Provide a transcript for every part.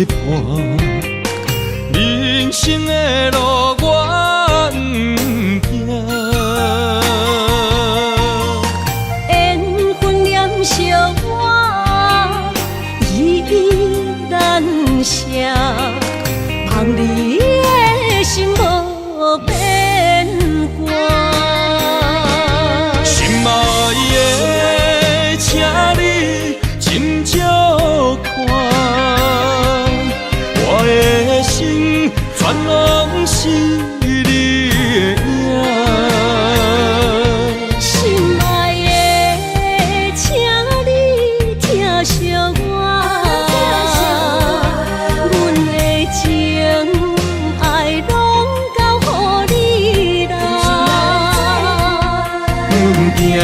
伴，人生的路我不行。缘分念惜我，依难舍，望你的心无变卦。心爱的，请你斟酌看，我的心全拢是你的影。心爱的，请你疼惜我，阮的情爱拢交予你啦。行人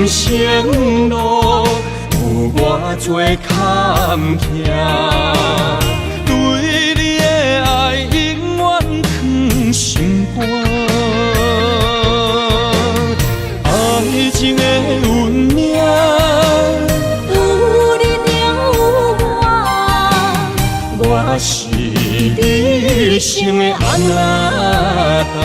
生路有偌多坎坷，对你的爱永远藏心肝。爱情的运命，有你了有我是你生的安那达。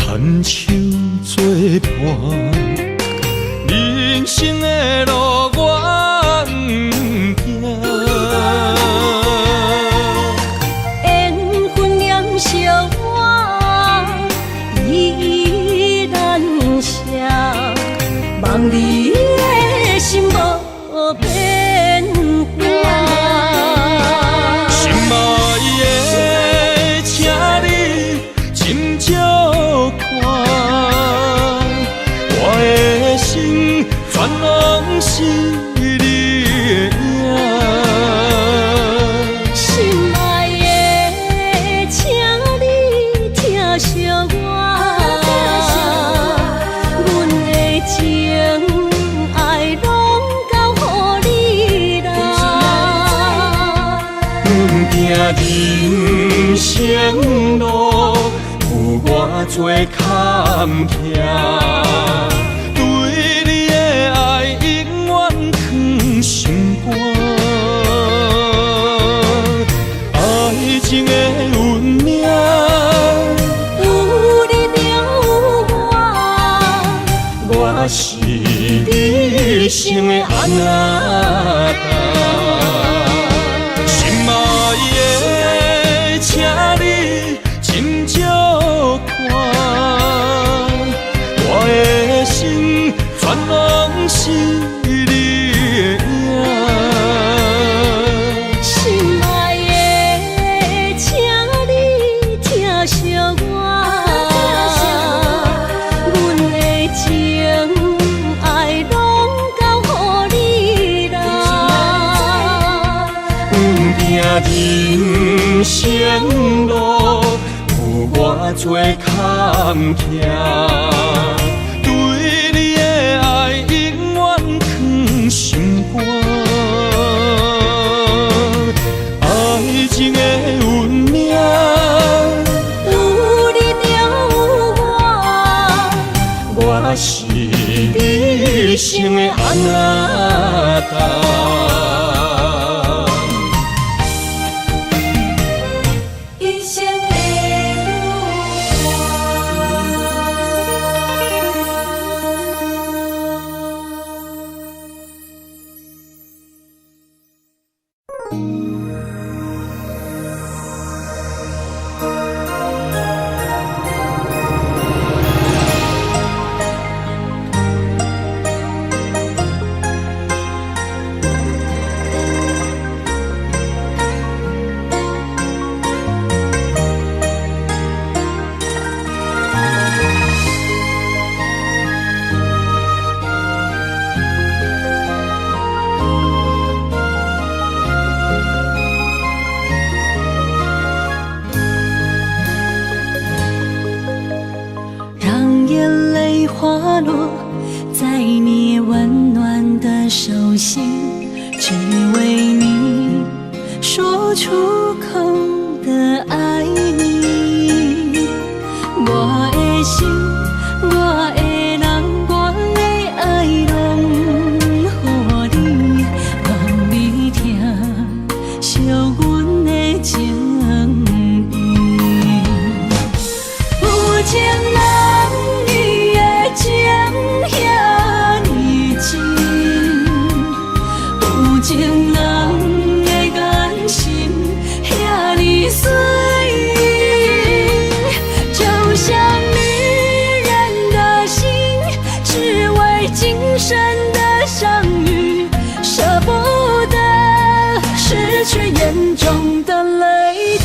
牵手作伴，人生的路我不行。缘分念惜我，依难舍，望你的心无变卦。心爱的，请你斟酌看，我的心全拢是你的影。心爱的，请你疼惜我，阮的情爱拢交予你啦。行人生路有偌多坎坷，对你的爱永远藏心肝。爱情的运命，有你了我是你生的安那达。心爱的，请你斟酌看，我的心全拢是你的影。心爱的，请你疼惜我，阮的情爱拢交予你啦。行人生路有偌多坎坷，对你的爱永远藏心肝。爱情的运命，有你了我是你生的安那达。一生的的手心，只为你说出口的爱你。我的心，我的人，我的爱拢予你，望你听惜阮的情意。有情人伊的情遐尼真，有情人的眼神遐尼水，就像女人的心，只为今生的相遇，舍不得失去眼中的泪滴。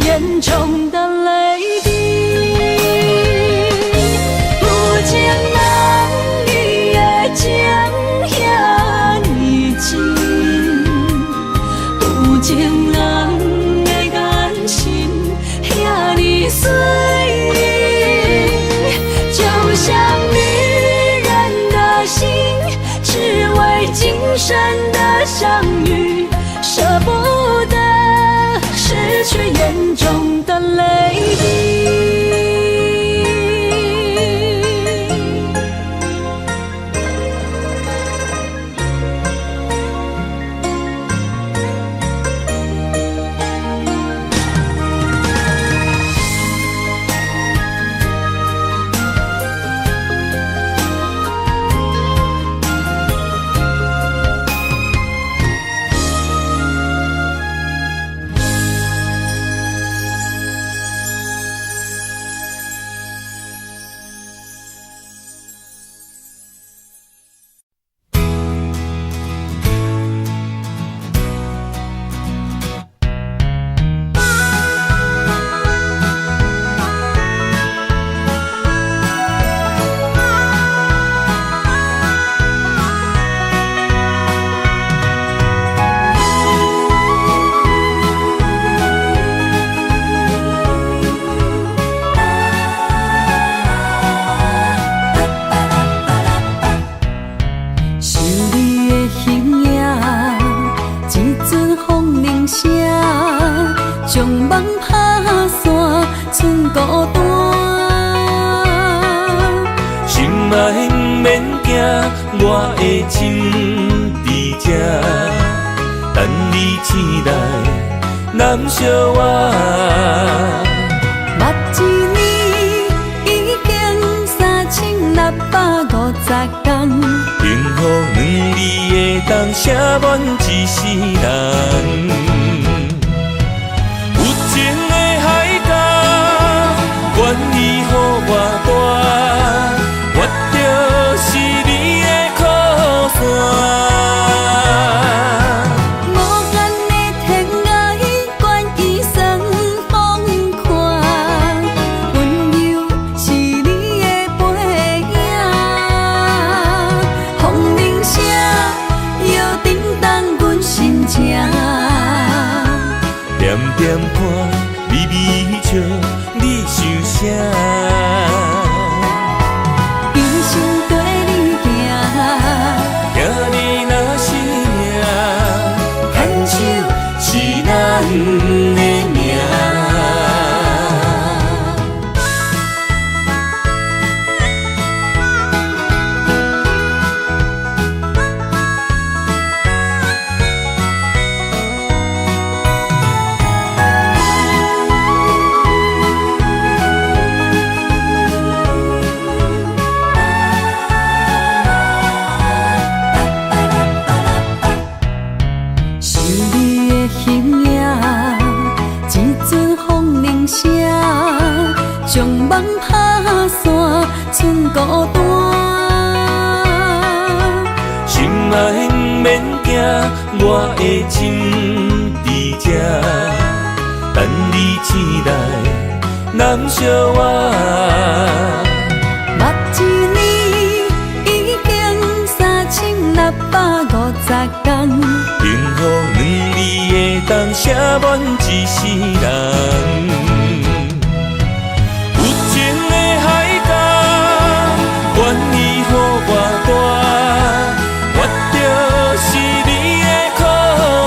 眼中的泪滴，有情人伊的情遐尼真，有情人的眼神遐尼水，就像女人的心，只为今生的相遇，舍不得失去眼中的泪滴。我的心伫这，等你醒来，难相我。目一年已经3650天，幸福两字的当写满一世人。有情的海角，愿意予我带，我就是你的靠山。看，微微笑，你想啥？一生跟你行，行你若是命，牵手是咱的命。将梦拍散，剩孤单。心爱免惊，我的心伫这，等你醒来，难相我。目一年已经3650天，幸福两字会当写满一世人。愿意予我大，我就是你的靠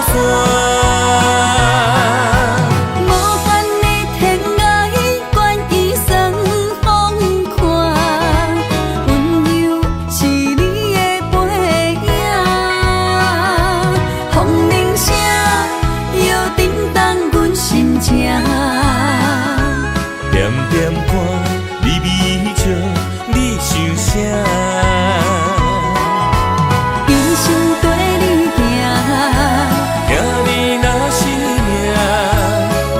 山。无限的天涯，愿意算风看，温柔是你的背影。风铃声摇震动阮心情，点点看，微微笑。你想啥？一生跟你行，行你若是命，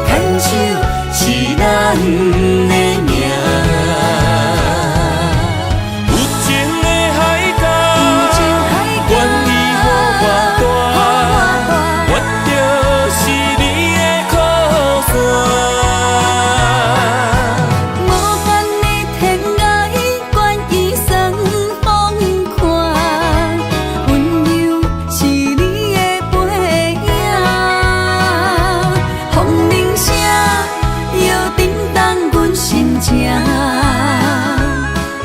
牵手是咱的命。有情的海角，愿意予我大，我就是你的靠山。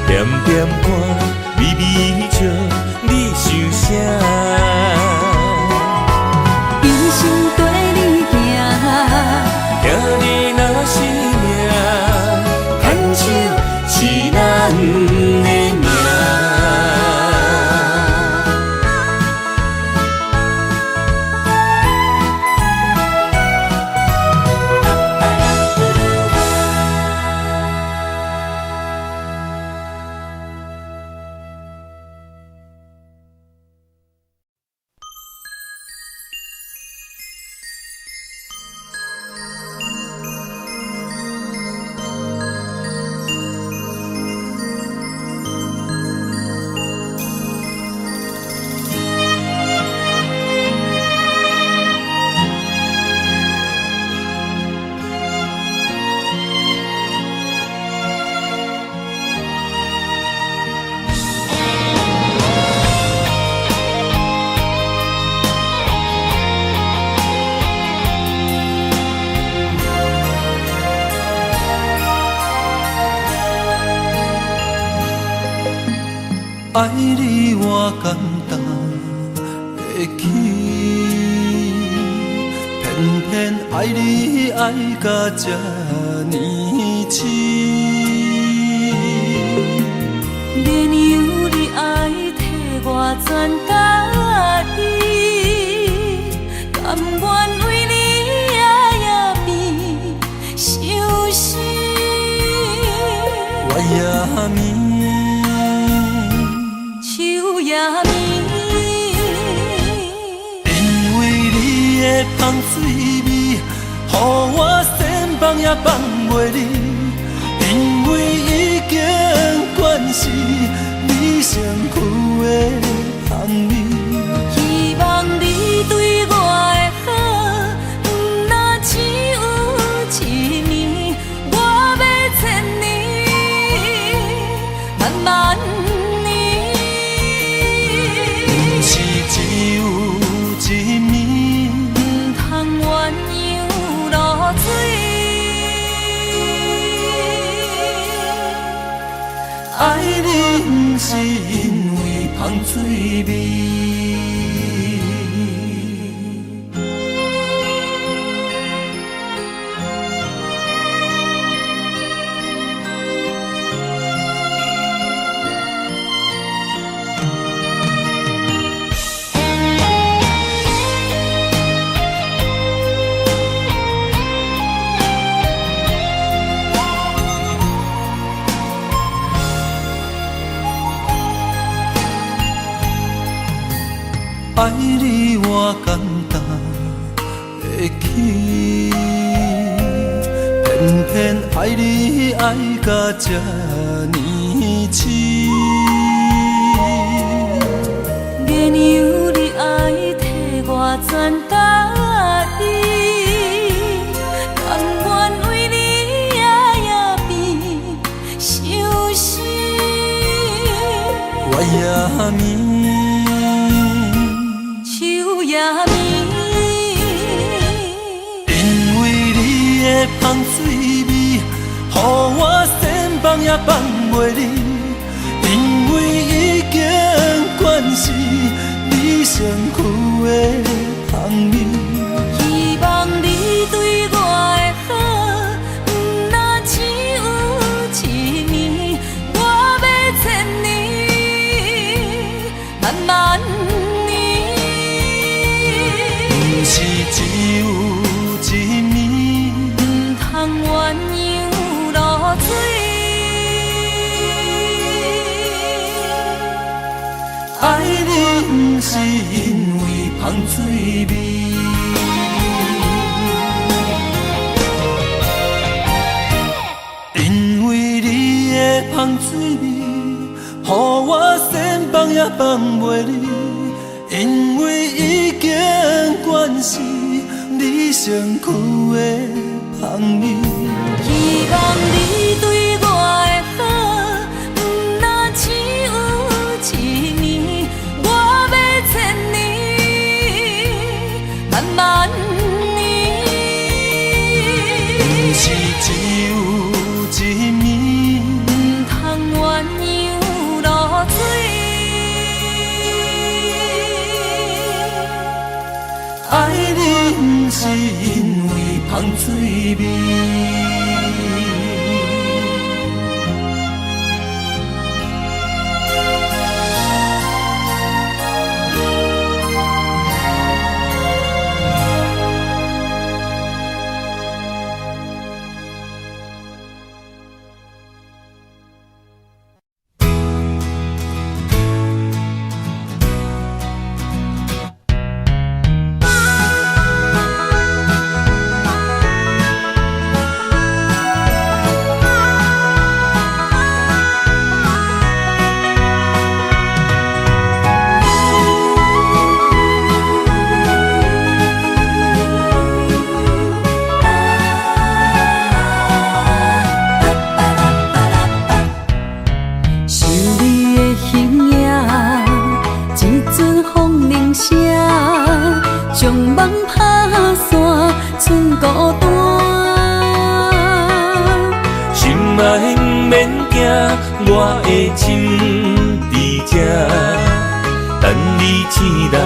点点看，微微笑，你想啥？一生跟你行，行你若是命，牵手是咱的命。爱你我简单会起，偏偏爱你爱到这呢深。免由你爱替我全家己，甘愿为你夜夜变伤心。我也眠。因为你的香水味，予我先放也放袂离。因为已经惯是你身躯的香味，希望你对我的好，不若只有一年，我要千年，慢慢。只有一面，不通鸳鸯落水。爱你不是因为香水味。爱你偌简单会起，偏偏爱你爱到这呢痴。原由你爱替我全答应，甘愿为你夜夜变伤心。我也眠。因为你的香水味，予我先放也放袂离。因为已经惯是你身躯的香味。希望你对我的好，不那只有一年，我要千年，慢慢。是只有一暝，不通鸳鸯落水。爱你不是因为香水味，因为你的香水味，予我先放也放袂离。因为已经惯是你身躯的香味。希望你对我的好，不那只有一年，我要千年，慢慢年。不是只有一暝，不通鸳鸯落水。爱你不是因为香水味。我的心在这，等你醒来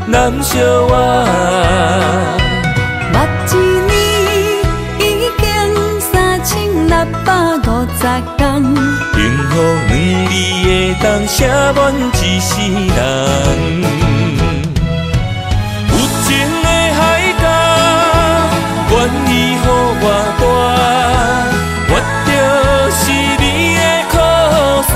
难相偎。目一年已经3650天，幸福两字的当写满一世人。有情的海角，愿意予我大，我就是你的靠山。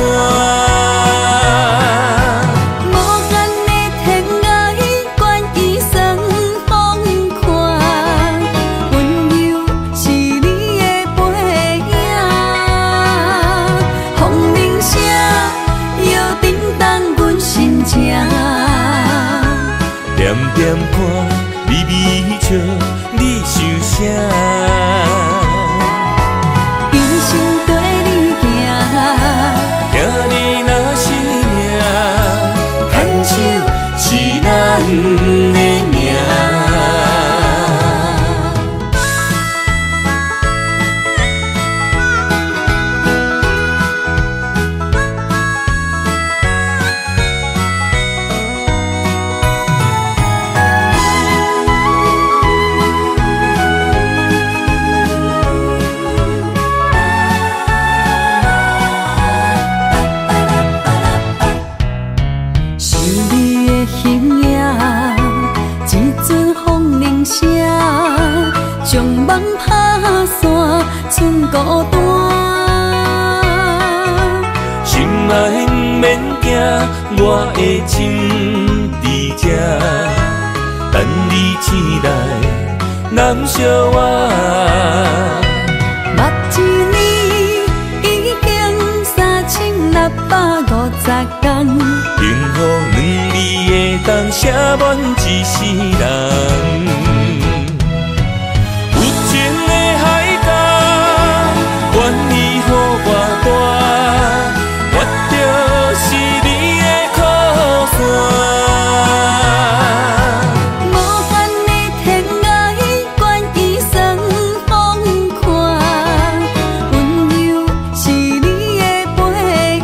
点点看，微微笑，你想啥？一生跟你行，行你若是命，牵手是咱的命。人拍散，剩孤单。心爱不免惊，我的心伫这，等你醒来，难相我。目一年已经3650天，幸福两字会当写满一世人。有情的海角，愿意予我大，我就是你的靠山。无限的天涯，愿意算风看，温柔是你的背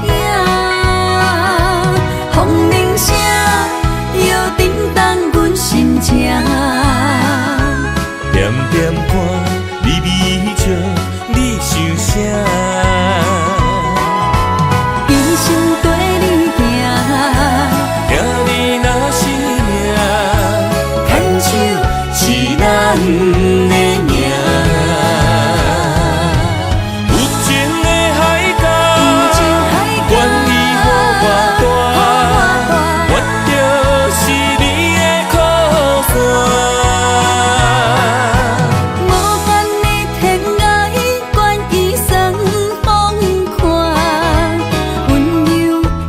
影，风铃声摇叮当阮心情。点点看，微微笑，你想啥？一生跟你行，听你若是命，牵手是咱的命。有情的海角，愿意予我大，我就是你的靠山。无限的天涯，愿意算风看，温柔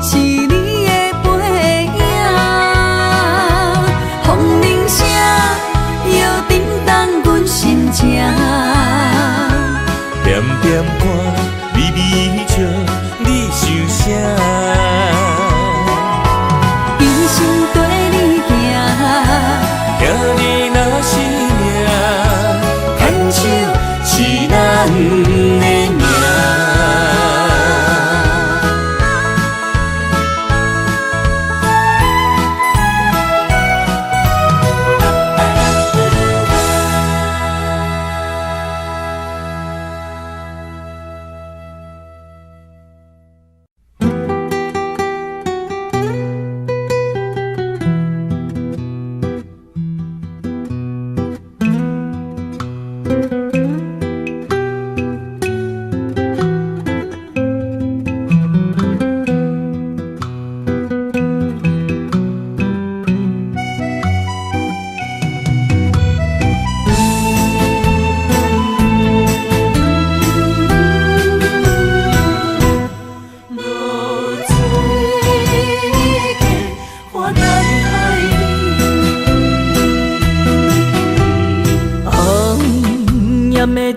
是你的背影，风铃声摇叮当阮心情。点点看，微微笑，你想啥？一生跟你行，听你若是命，牵手是咱的命。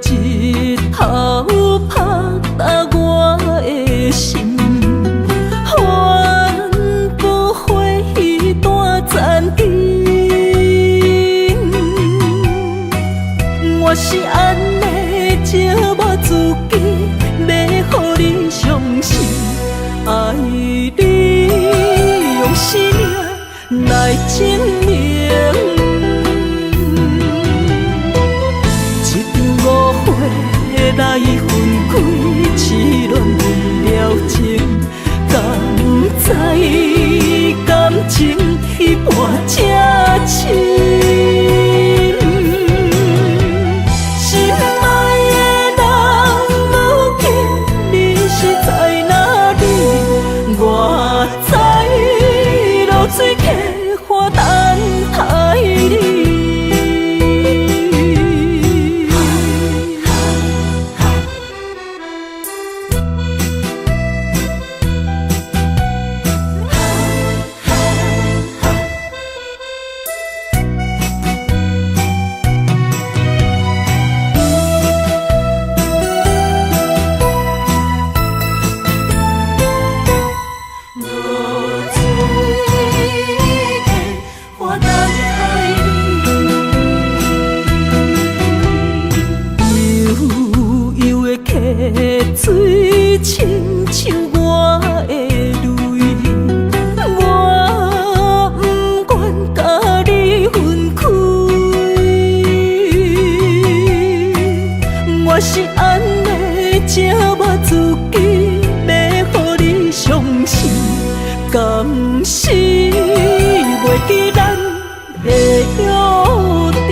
日头拍打我的心，换不回一段残景。我是安尼寂寞自己，要予你相信，爱你用生命来证明。来分开，痴恋为了情，甘知感情一半才深。心爱的人，无见你是在哪里？我在露水客花等待你。水亲像我的泪，我不愿甲你分开。我是安尼寂寞自己，要予你相信，甘是袂记咱的约定。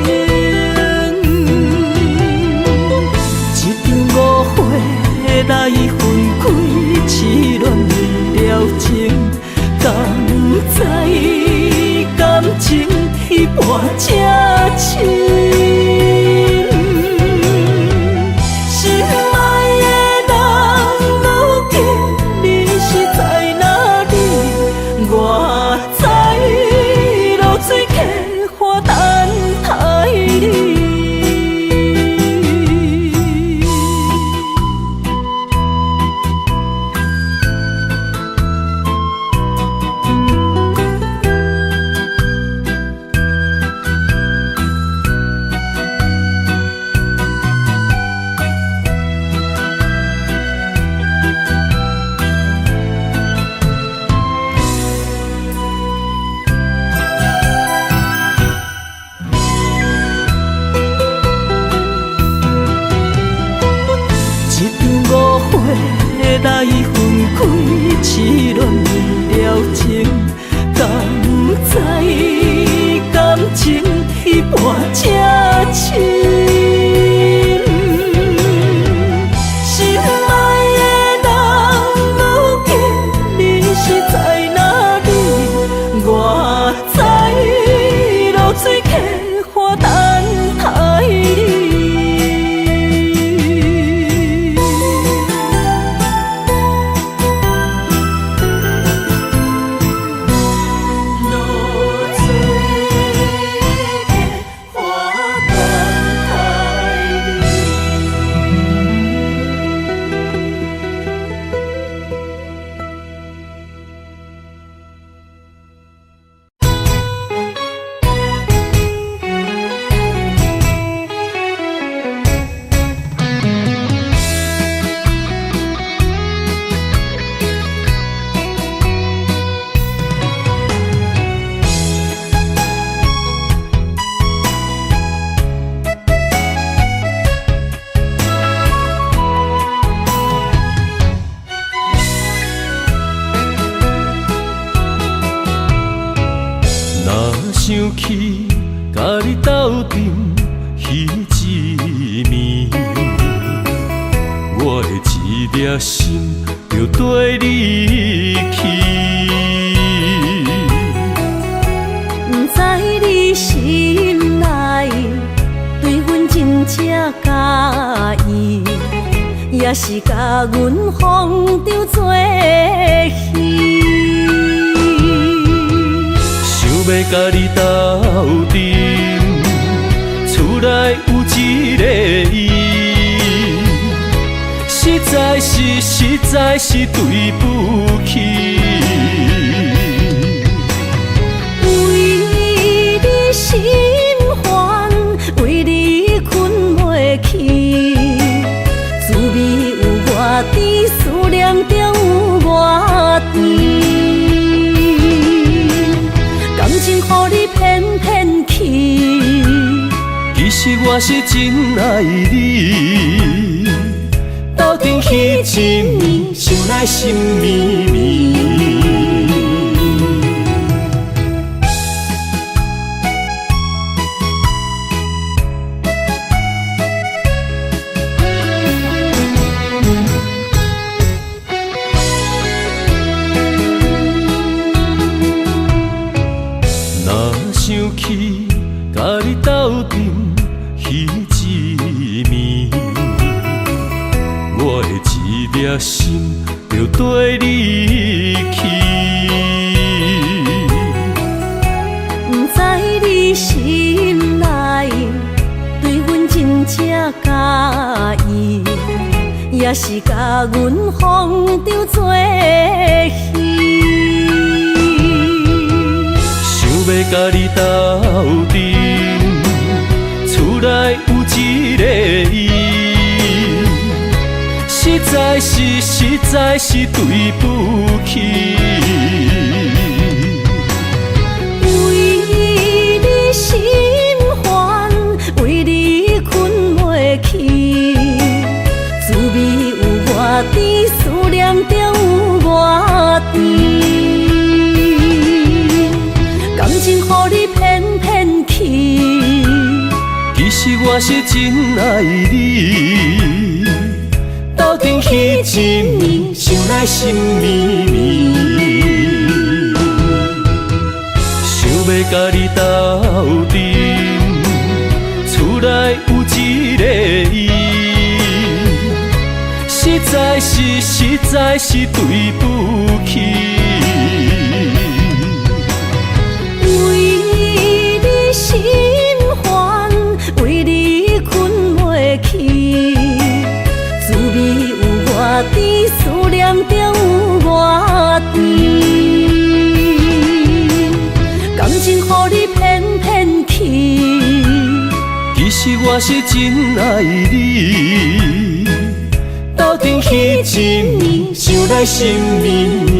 想起甲你斗阵彼一暝，我的一粒心就跟你去。不知你心内对阮真正介意，也是甲阮放着做戏。想要甲你斗阵，厝内有一个伊，实在是对不起。为你心烦，为你困袂去，滋味有外甜，思念就有外甜。感情予你骗骗去，其实我是真爱你，斗阵彼一暝，想来心绵绵。想起甲你斗阵彼一暝，我的一粒心就跟你去。不知你心内对阮真正介意，也是甲阮放着做戏。要甲你斗阵，厝内有一个伊，实在是对不起。为你心烦，为你困袂去，滋味有外甜，思念就有外甜。感情予你骗骗去，其实我是真爱你，斗阵彼一暝，想来心绵绵。想要甲你斗阵，厝内有一个伊，实在是对不起。心烦，为你困袂去，滋味有外甜，思念就有外甜。感情予你骗骗去，其实我是真爱你，斗阵彼一暝，想来心绵绵。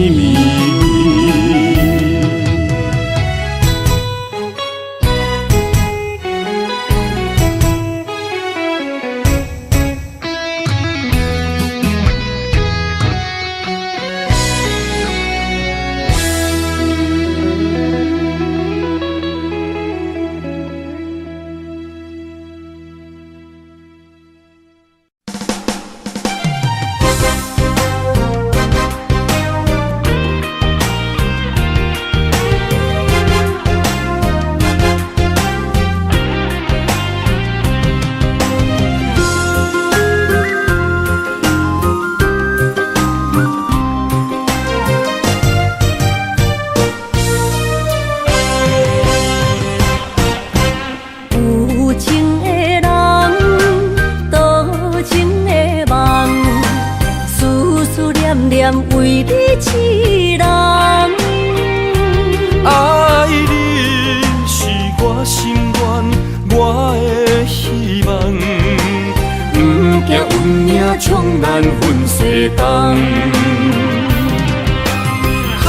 为你痴人，爱你是我心愿，我的希望。不惊运命冲咱分西东，窗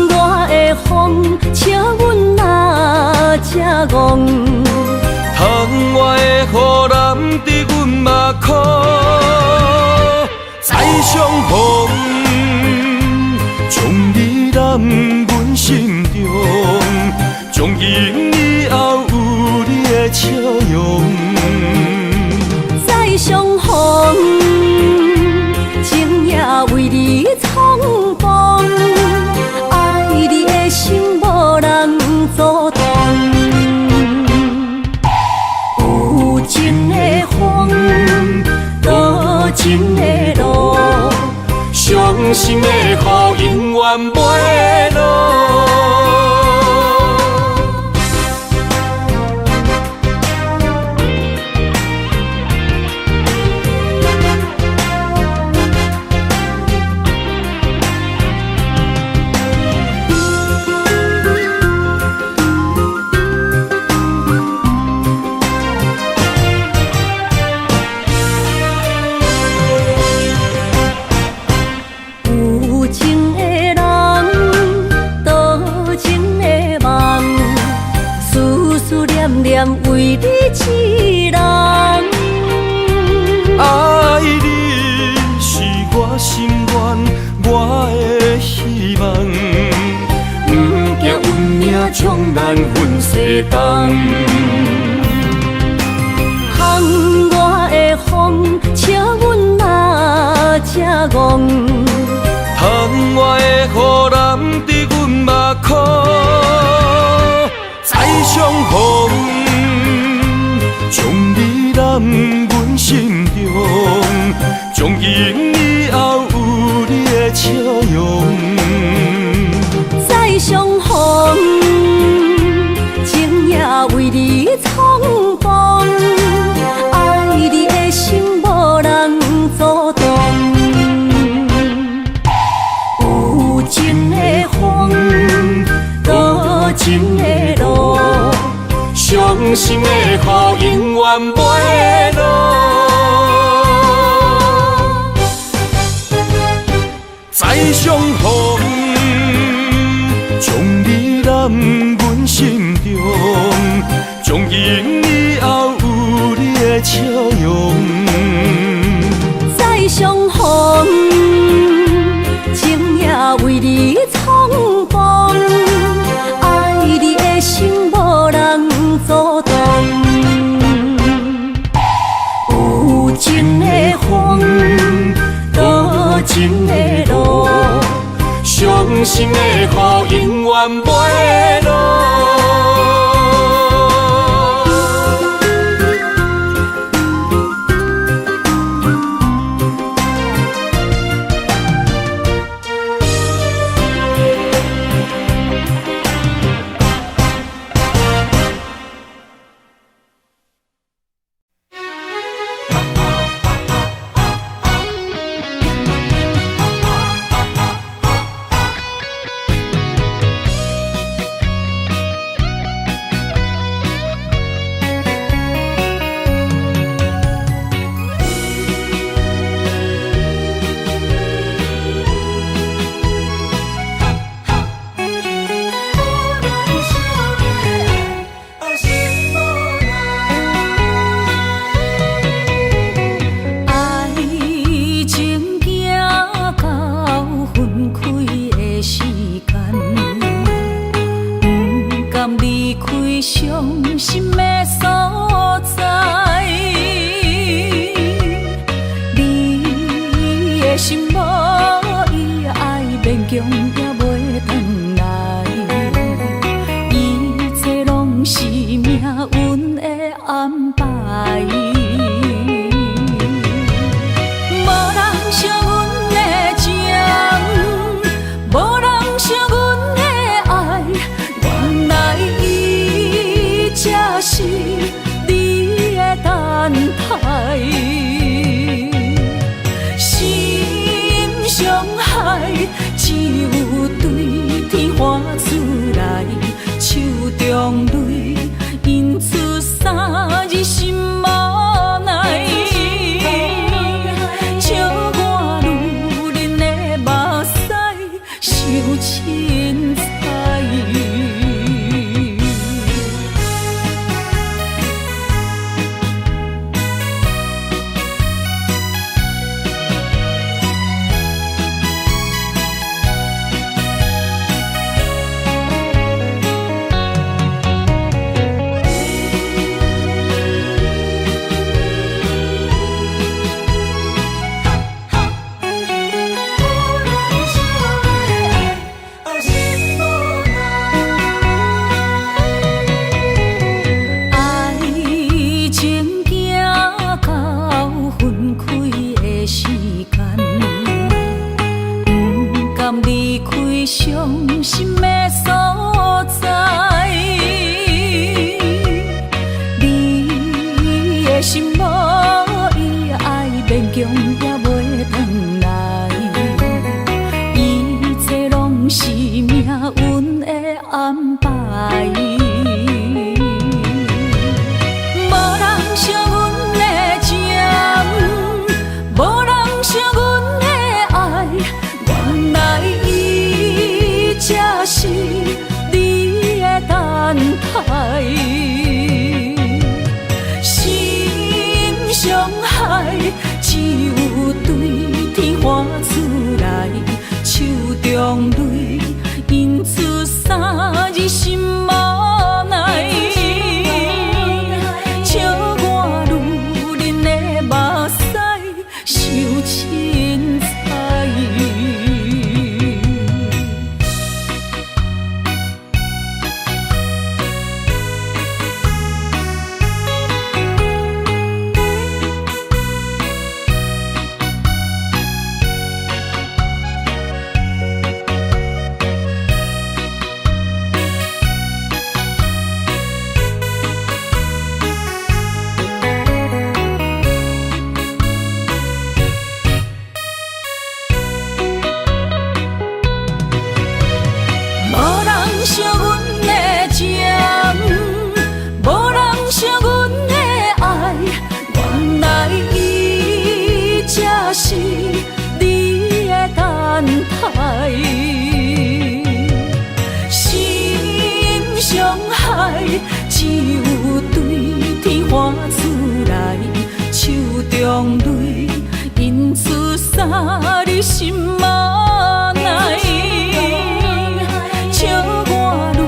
外的风笑阮哪只戆，窗外的雨淋伫阮目眶，再相逢。将你揽阮心中，将从今以后有你的笑容，再相逢，情也为你闯荡，爱你的心无人阻挡。有情的风，多情的路，伤心的雨永远袂落。为你一人，爱你是我心愿，我的希望，不惊运命冲咱分世东。风我的风，笑阮嘛正戆。窗外的雨淋伫阮目眶，再相逢。将你揽阮心中，从今以后有你的笑容。再相逢，情也为你闯荡，爱你的心无人阻挡。有情的风，多情的路。伤心的雨永远袂落，再相逢，将你揽阮心中，从今以后有你的笑容。再相逢，情也为你闯荡，爱你的心无人阻挡。有情的风，多情的路，伤心的雨永远袂落。心伤害，只有是你的等待，心伤害只有对天花出来，手中泪印出三字心无奈，笑我女人的目屎受凊彩。是你的等待，心伤害只有对天花出来，手中泪印出三字心无奈，笑我女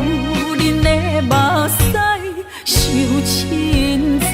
人的目屎受凊彩。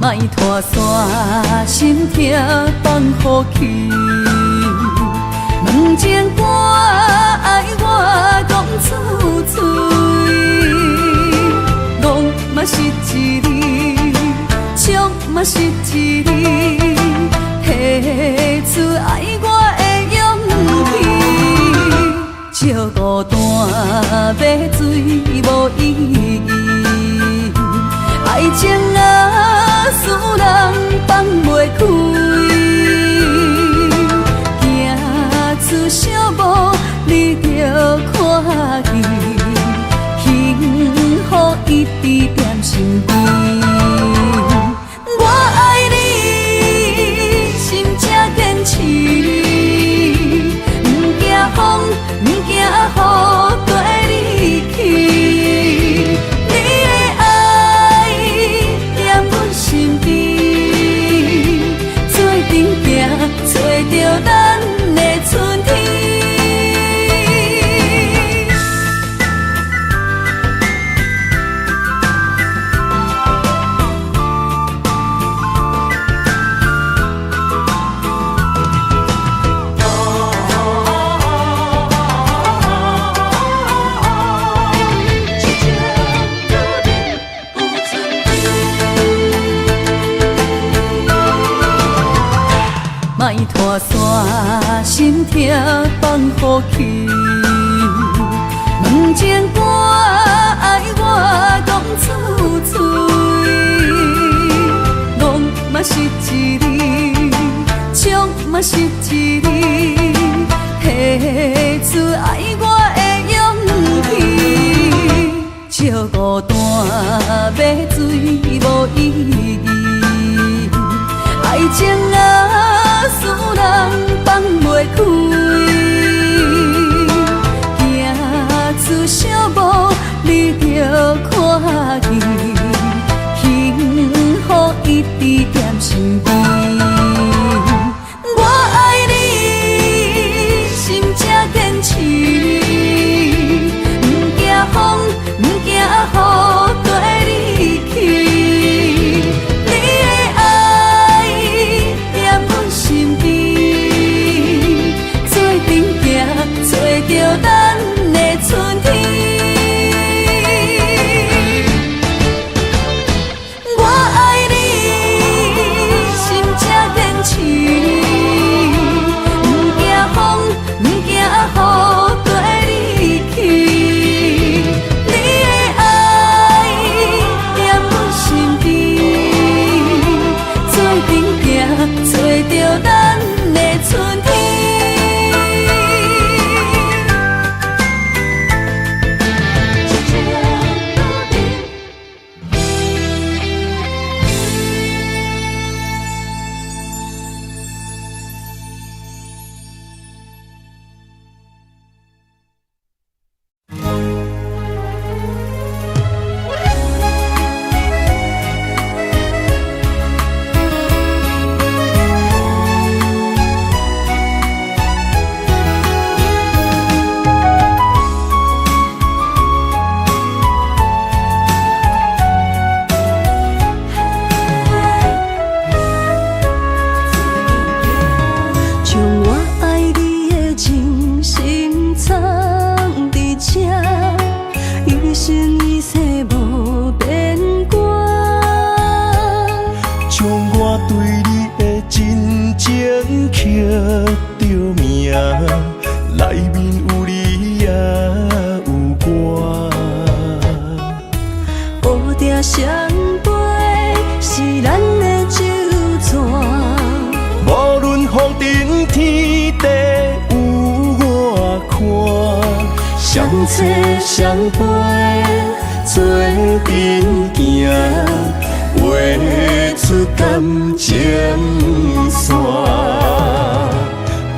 莫拖山心痛放予去，问情歌爱我讲出嘴，戆嘛是一字，唱嘛是一字，提出爱我的勇气，照孤单要水无意义，爱情啊，使人放袂开，行出小步，你着看见，幸福一直踮身边。我爱你，心正坚持，不惊风，不惊雨，跟你去。找着咱的春天。莫拖山心痛放予去，问情歌爱我讲出嘴，戆嘛是一字，唱嘛是一字，提出爱我的勇气，照孤单要水无意义，爱情啊，使人放袂开，行出小步，你着看见，幸福一直踮身边。市。不惊风，不惊雨跟你去。你的爱踮阮身边，做阵行，找着咱的春天。相陪是咱的酒泉，无论风尘天地有我看，相找相陪做阵行，画出感情线。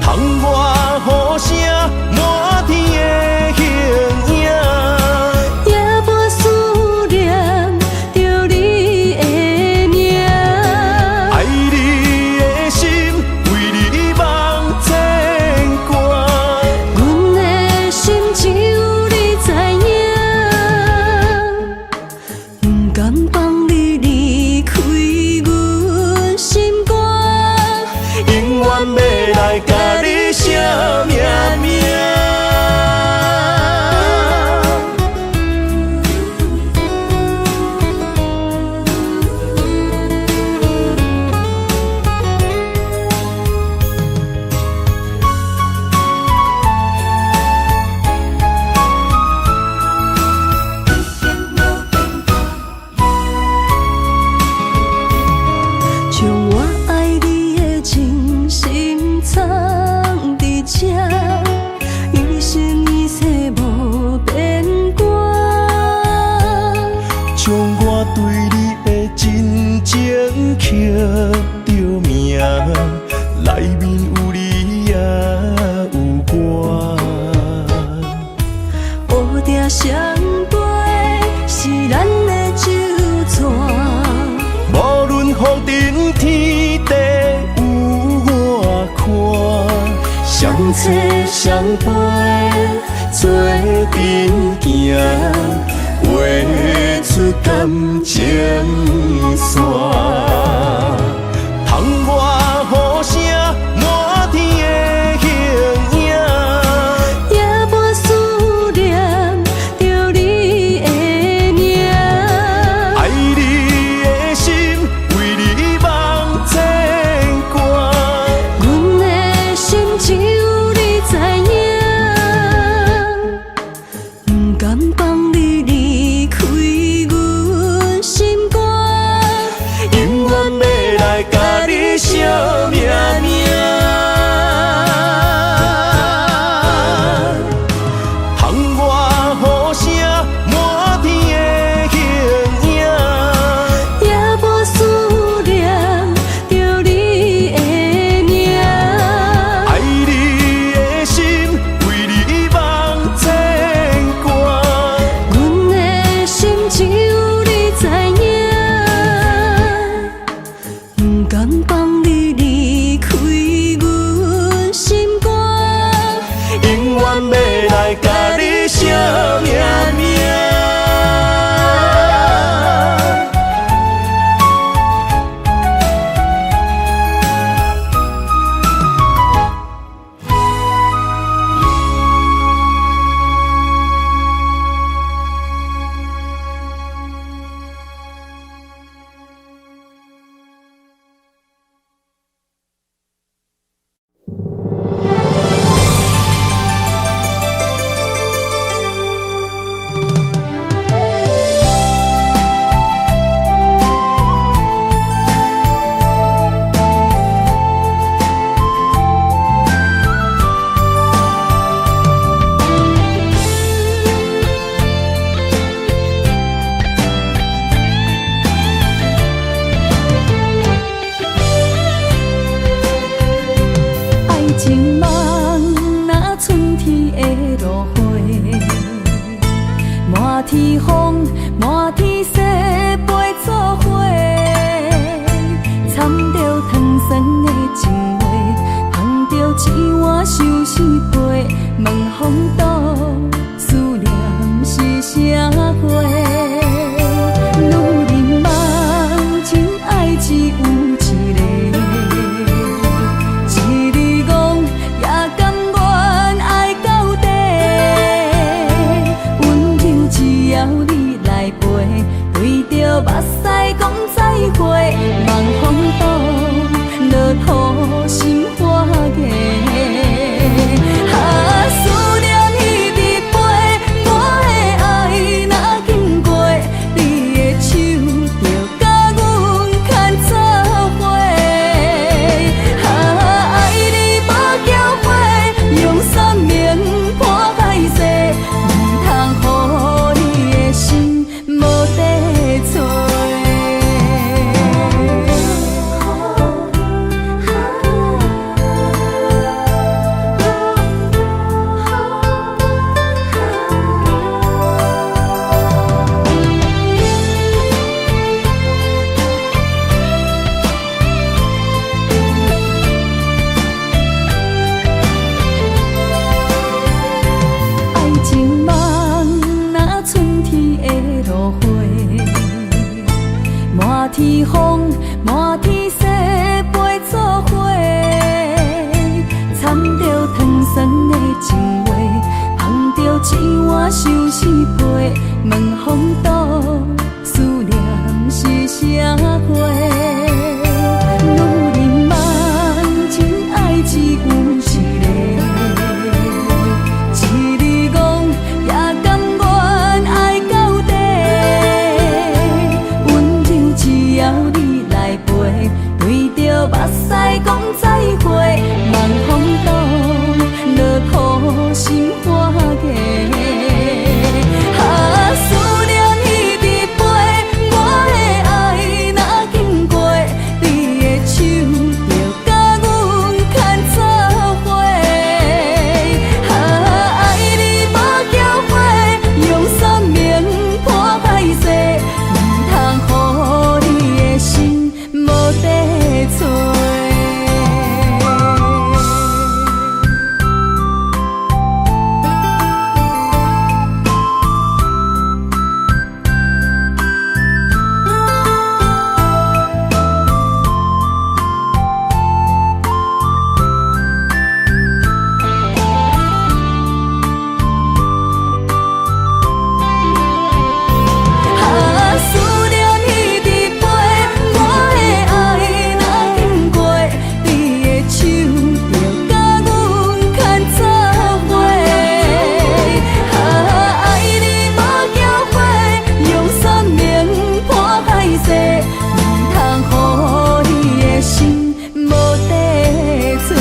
窗外雨声满天的形影。相陪是咱的酒泉，无论风尘天地有我看，相找相陪做阵行，画出感情线。窗外雨声满天的形影。天风，满天雪，陪做伙，掺着糖酸的情话，捧着一碗相思杯，问风度，思念是啥货？女人梦，真爱只有一个，一字讲也甘愿爱到底，温柔只要你来陪，对着目屎讲再会，望风度，落土心花芽。思念彼直飞，我的爱若经过，你的手就甲阮牵做伙。爱你无缴费，用生命破海誓，唔通予你的心无地找。爱情梦，若春天的落花，满天风，满天雪，陪做伙，掺着糖酸的情话，捧着一碗相思杯，问风度，思念是啥货？女人梦，真爱只有一个。一字讲也甘愿爱到底，温柔只要你来陪，对着目屎讲再会，望风度，落土心花芽。思念彼直飞，我的爱若经过，你的手就甲阮牵做伙。爱你无缴费，用生命破海誓，唔通予你的心无地找。思念彼直飞，我的爱若经过，你的手就甲阮牵做伙。爱你无缴费，用生命破海誓，唔通予你的心无地找。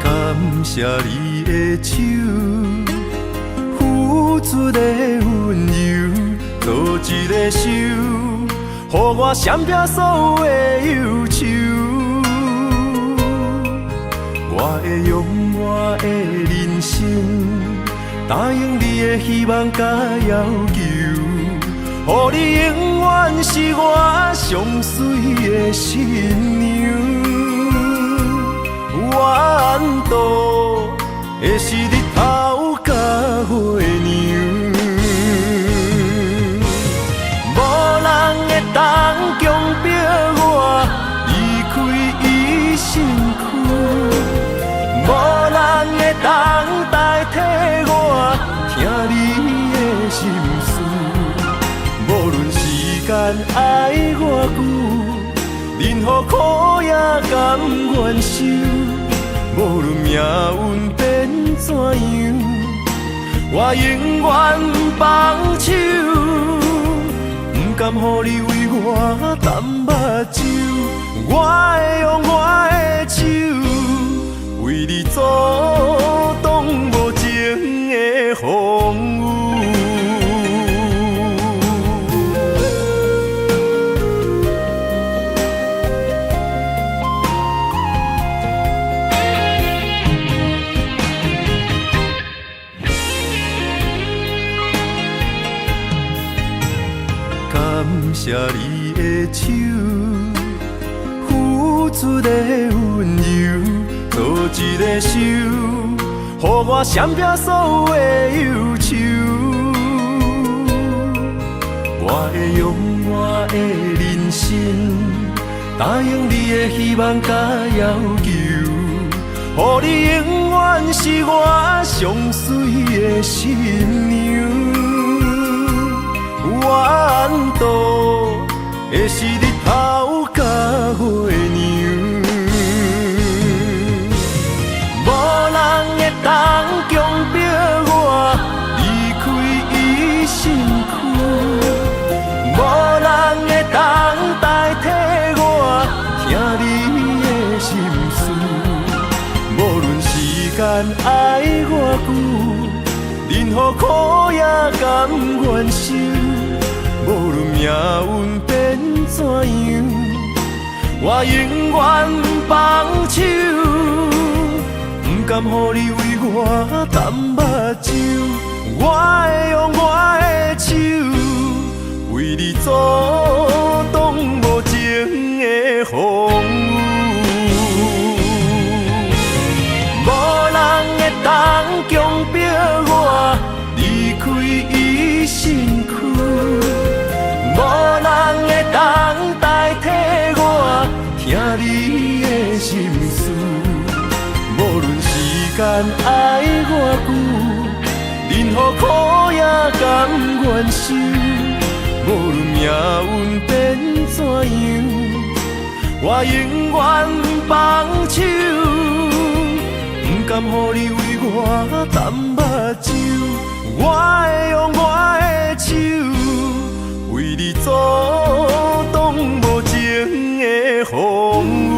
感谢你的手，付出的温柔，做一个手，予我闪避所有的忧愁。我会用我的人生，答应你的希望甲要求，予你永远是我上水的新娘。缘途会是日头甲月亮，何苦也甘愿受，无论命运变怎样，我永远放手，不甘予你为我淡目睭。我会用我的手，为你阻挡无情的风雨。感谢你的手，付出的温柔，做一个手，予我闪避所有的忧愁。我会用我的人生，答应你的希望甲要求，予你永远是我上水的新娘。缘途会是日头甲月亮，无人会当强迫我离开伊身躯，无人会当代替我听你的心事。无论时间爱我久，任何苦也甘愿受。无论命运变怎样，我永远放手，不甘予你为我淡目睭。我会用我的手，为你阻挡无情的风雨。无人会当强迫我离开伊身躯。无人会当代替我听你的心事，无论时间爱我久，任何苦也甘愿受。无论命运变怎样，我永远放手，不甘予你为我淡目睭。我会用我的手，为你阻挡无情的风雨。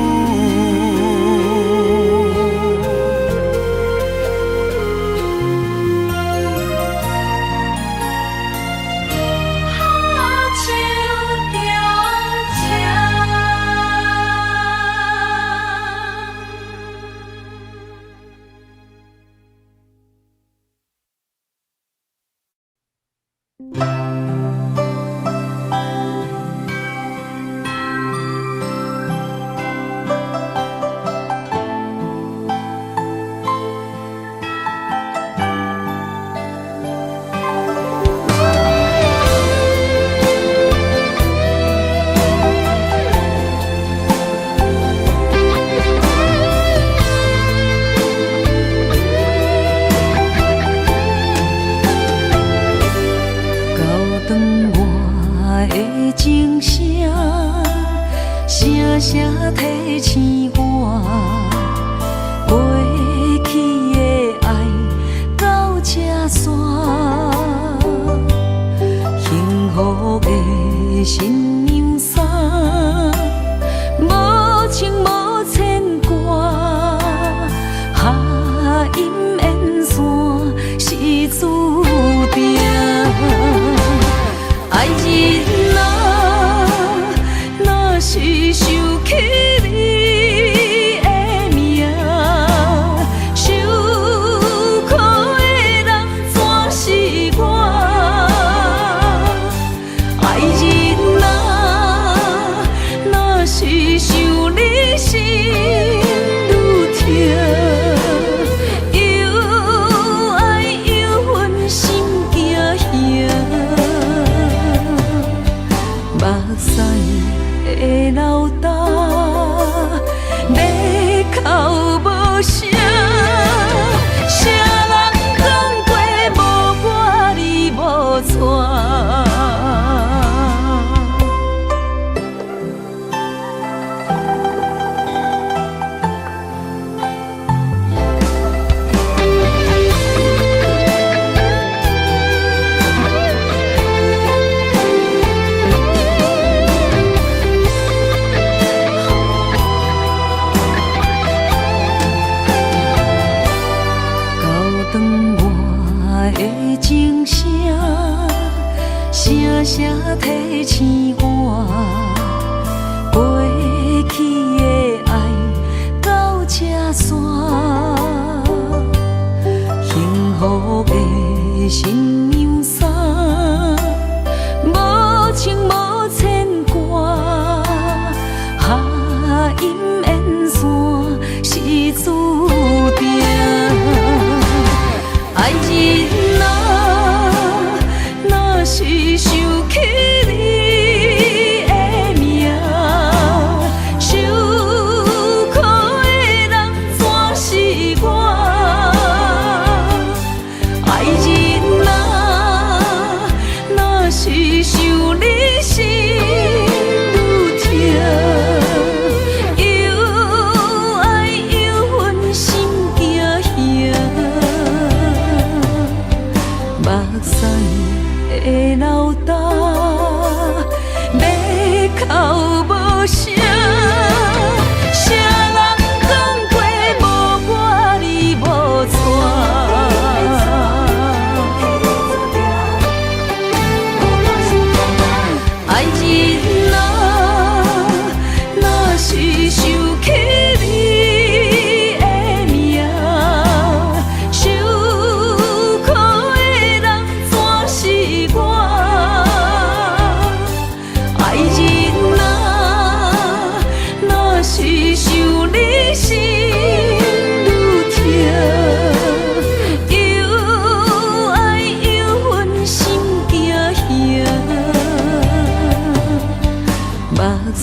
到提醒我，过去的爱到这线，幸福的新娘衫，无情无牵挂，下阴缘线是注定，爱人啊，若是想起你的名，受苦的人全是我。爱人啊，若是想你心愈痛，又爱又恨心惊吓，目屎的流干，要哭无声，谁人讲过无我你无带？爱人啊，若是想起你的名，受苦的人全是我。爱人啊，若是想你心愈痛，又爱又恨心惊吓，目屎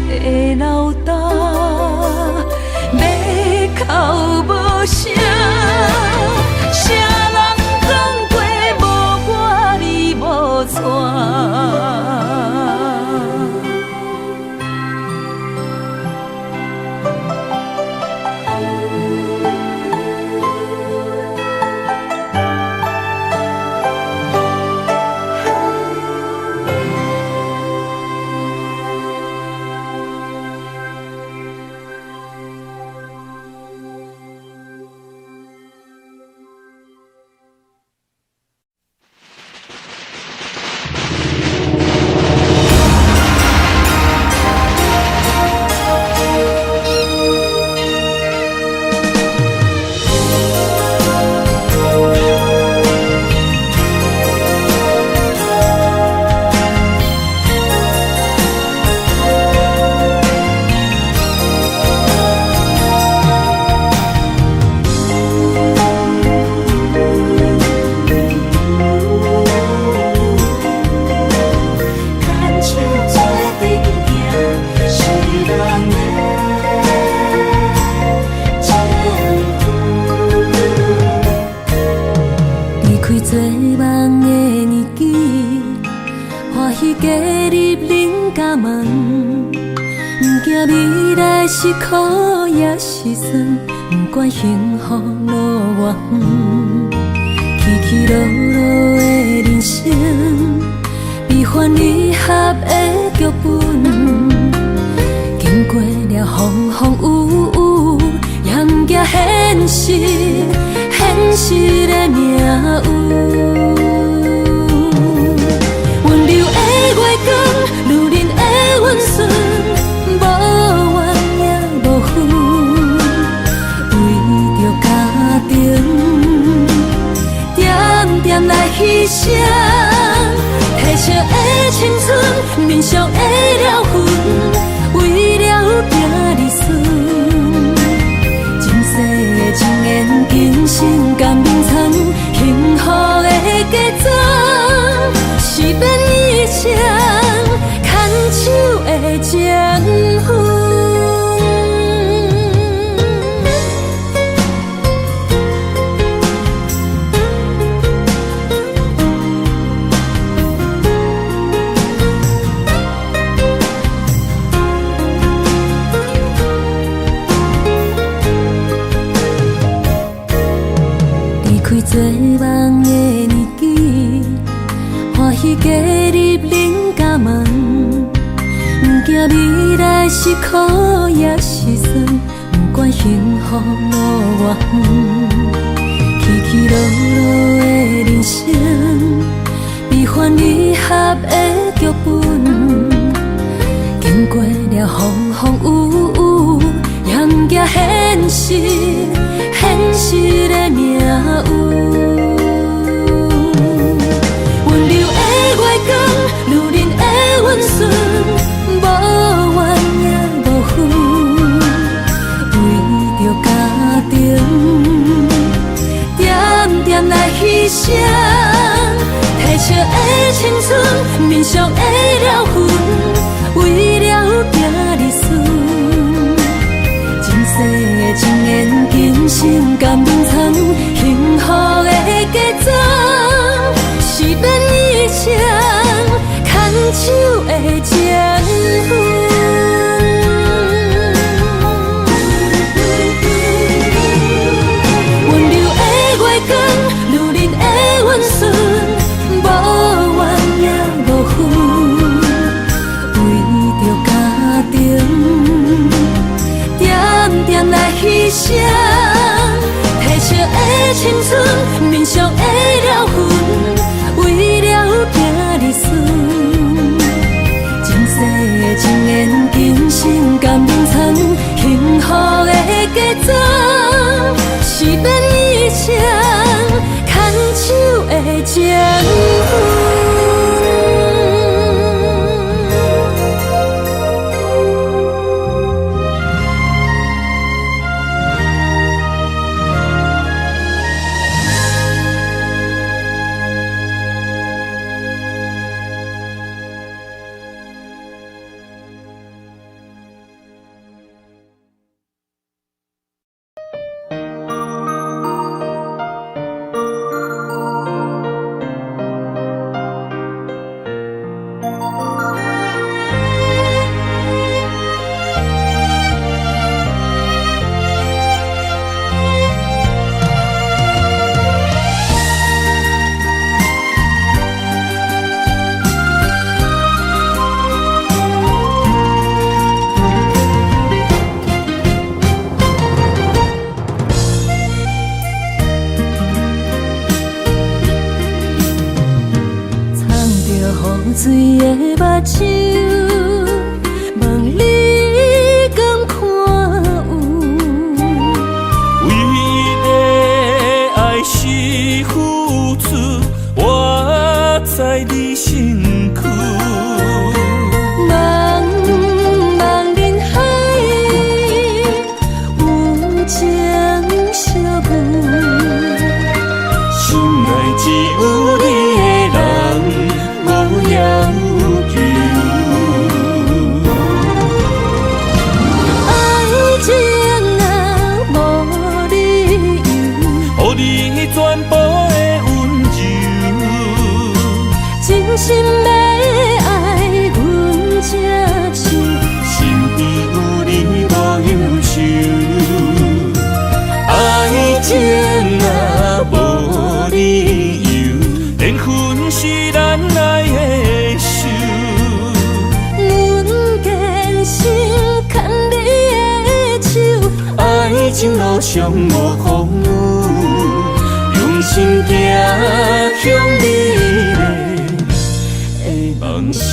的流干，要哭无声，谁人讲过无我你无带？离开做梦的年纪，欢喜加入人家门，不惊未来是苦也是酸，不管幸福路偌远，起起落落的人生，悲欢离合的剧本，经过了风风雨雨，也不惊现实，现实的命运。温柔的月光，女人的温顺，无怨也无恨，为着家庭，点点来牺牲。褪色的青春，面上的了痕，为了行日顺。前世的情缘，今生甘眠藏，幸福的假装，是变一生牵手的情分。做梦的年纪，欢喜加入人家门，不惊未来是苦也是酸，不管幸福路偌远，起起落落的人生，悲欢欢离合的剧本，经过了风风雨雨，严格现实，现实的命运。温柔的月光，女人的温顺，无怨也无恨，为着家庭，点点来牺牲。褪色的青春，面上的了痕，为了行日顺。前世情缘，今生甘愿参，幸福的加赠，是免以前牵手的情分。温柔的月光，女人的温顺，无怨也无恨，为着家庭，点点来牺牲。褪色的青春，面上的了痕，为了行日顺。前世情缘，今生甘愿参，幸福的加赠，是免以前牵手的情分。水的目睭，问你敢看有？为了爱是付出，我在你身躯。茫茫人海，有情相伴，心内只有你的人。无要求，爱情若无理由，予你全部的温柔，真心要爱阮才手，身边有你无忧愁。爱情若无理由，缘分是咱爱的手。阮坚信牵你的手，爱情路上无风雨，用心行向美丽的梦想。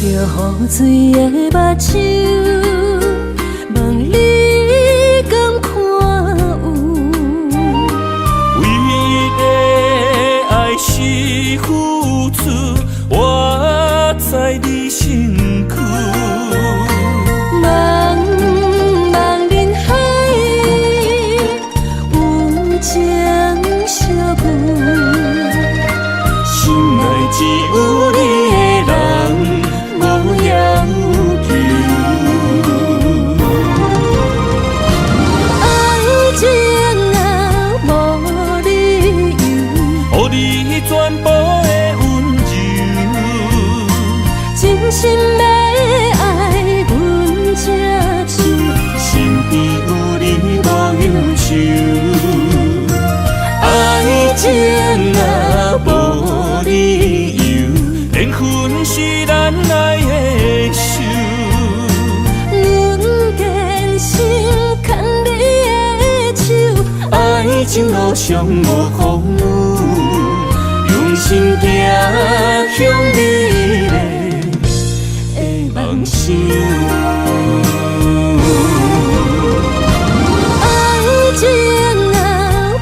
雨水的目睭，问你敢看有？为了爱是付出，我在你身躯。茫茫人海，有情相伴，心内只有你的人。无要求，爱情若无理由，予你全部的温柔，真心要爱阮才手，身边有你无是咱爱的手。阮坚信牵你的手，爱情路上无风雨，用心行向美丽的梦想。爱情若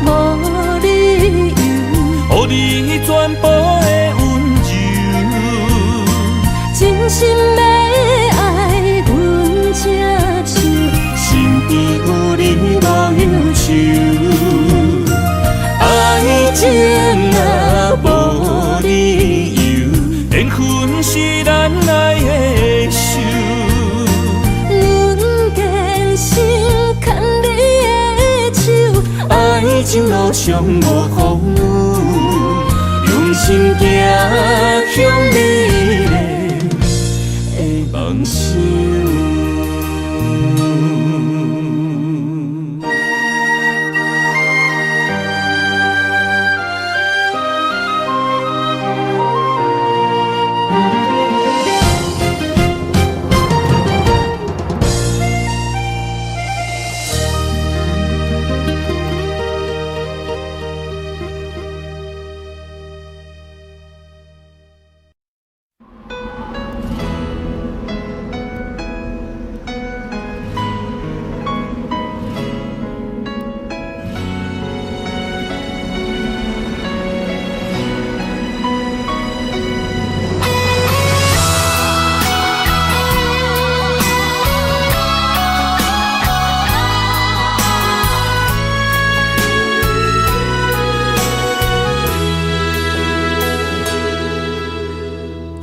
无理由，予你全部的温柔，真心要爱阮才手，身边有你无忧愁。爱情若无理由，缘分是咱爱的手。阮坚信牵你的手，爱情路上无风雨，用心行向美丽的梦想。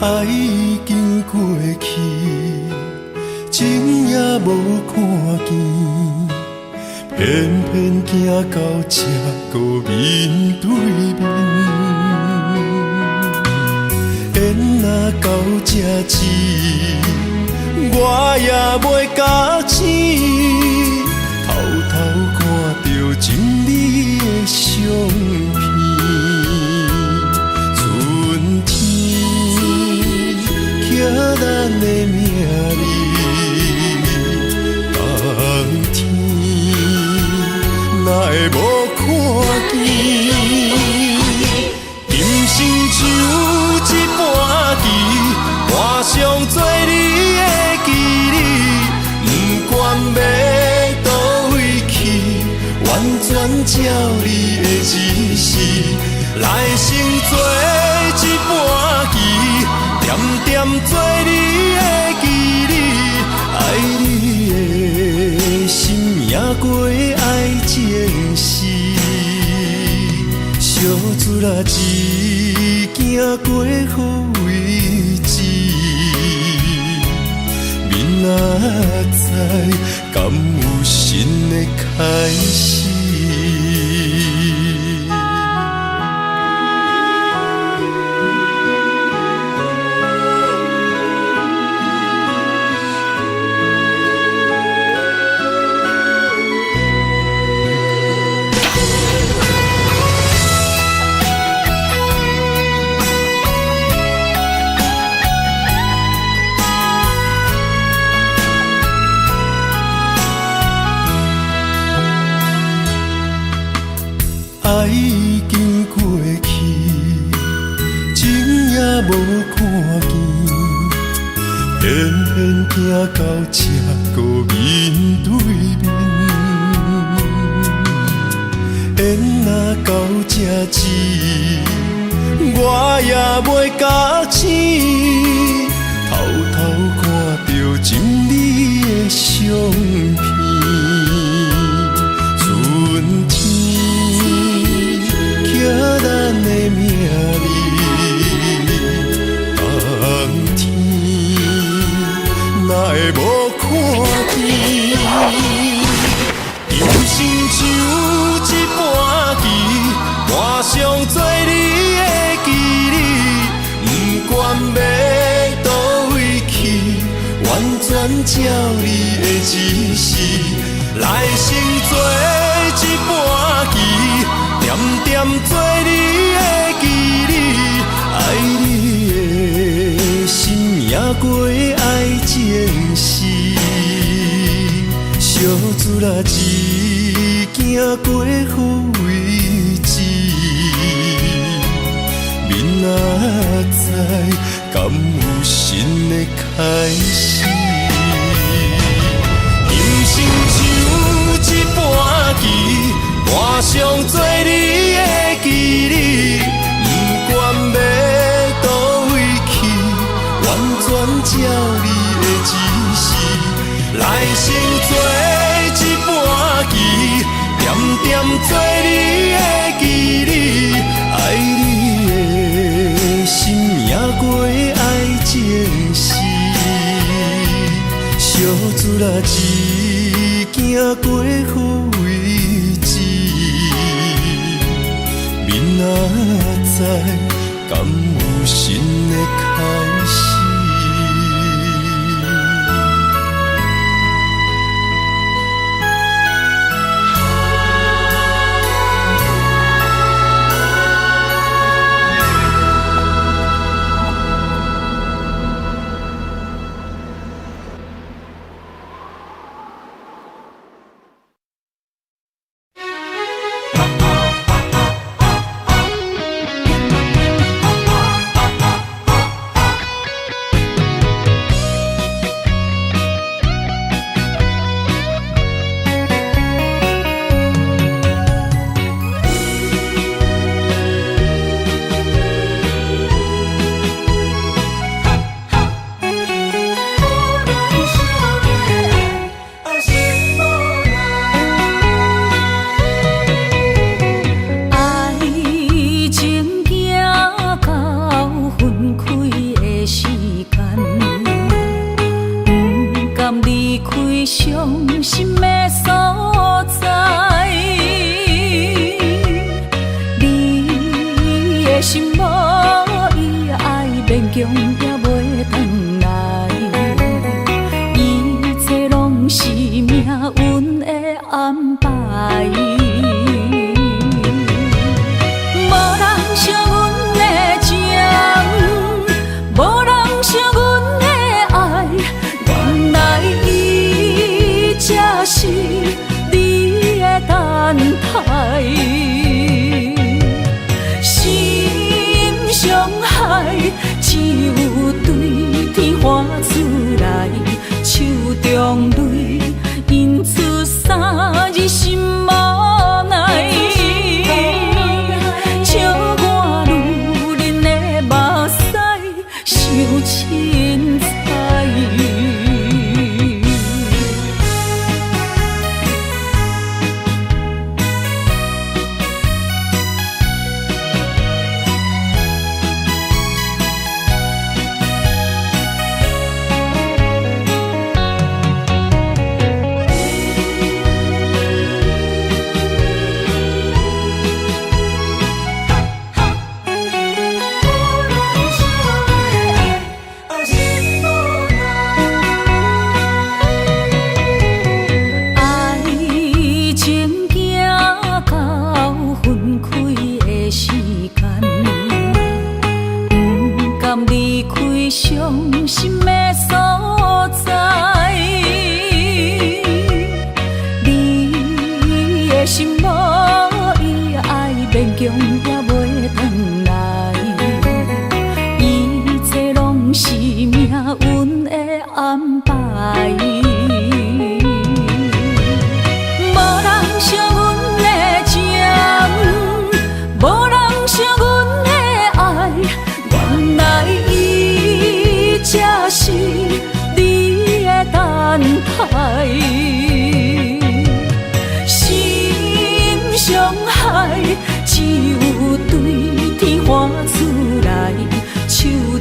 爱已经过去，情也无看见，偏偏行到这个面对面。缘若到这止，我也袂假醒，偷偷看到情你的相片。咱的名字，当天哪会无看见？人生像一盘棋，换上做你的记忆，不管要倒位去，完全照你的指示，来生做一盘棋。点点做你的记忆，爱你的心也过爱情诗，小船啊一行过好位置，明仔载敢有新的开始？爱已经过去，情也无看见，偏偏行到这个面对面。缘若到这止，我也袂假醒，偷偷看到情你的相片。春天。咱的名字，当天哪会无看见？人生像一盘棋，换上做你的记忆，不管要倒位去，完全照你的指示，来生做一盘棋。点点做你的记忆，爱你的心过爱情事，小船仔只行过好位置，明仔载敢有新的开始？人生像一盘棋，我想做你的棋子，不管要倒位去，完全照你的指示，来生做一盘棋，点点做你的棋子，爱你的心命过爱情事，小船仔只行过好位置，明仔载敢有新的开始？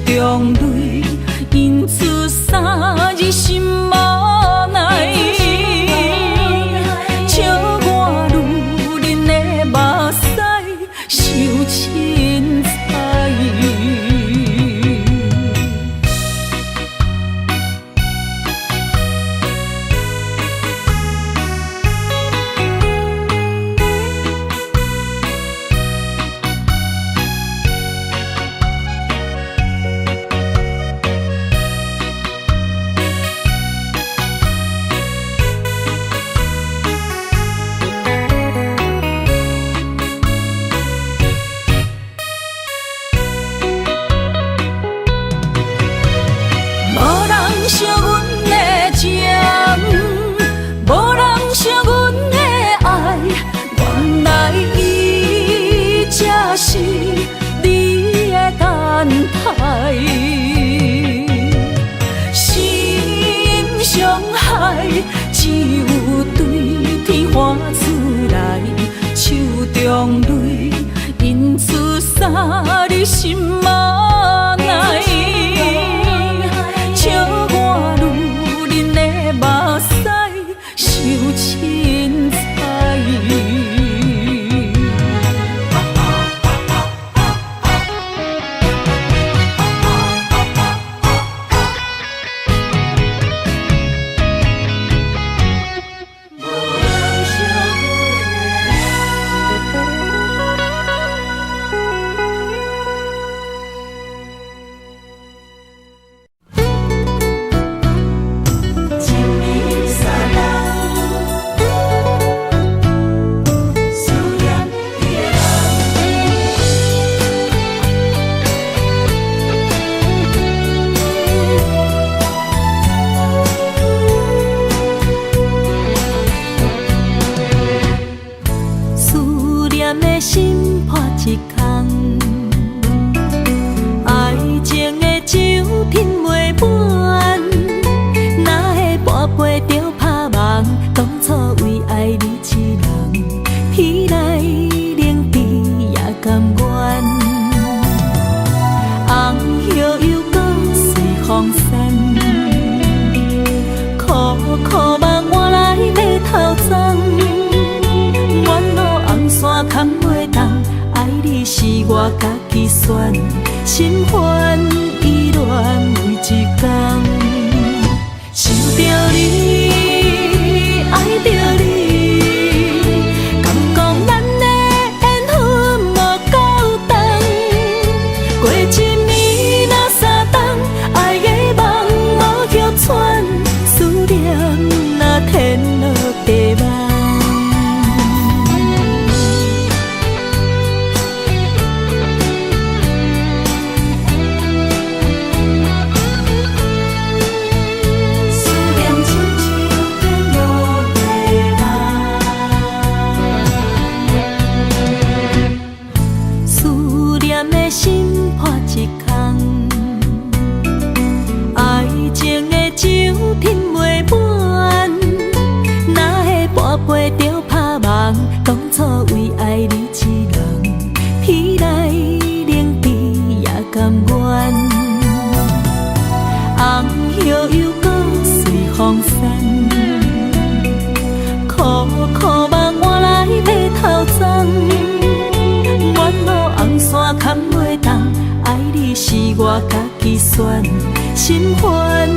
中泪，因此三日惜阮的情，无人惜阮的爱，原来伊才是你的等待。心伤害，只有对天花出来，手中泪因此洒你心嘛爱。笑我女人的目屎受凊彩。我家己选，心烦意乱每一天，想着你，爱着你，敢讲咱的缘分无够长？过一暝若三冬，爱的梦无叫喘，思念若天落地网。当初为爱你一人，披来冷比也甘愿。红叶又搁随风散，苦苦梦换来马头鬃。远路红线牵袂动，爱你是我家己选，心烦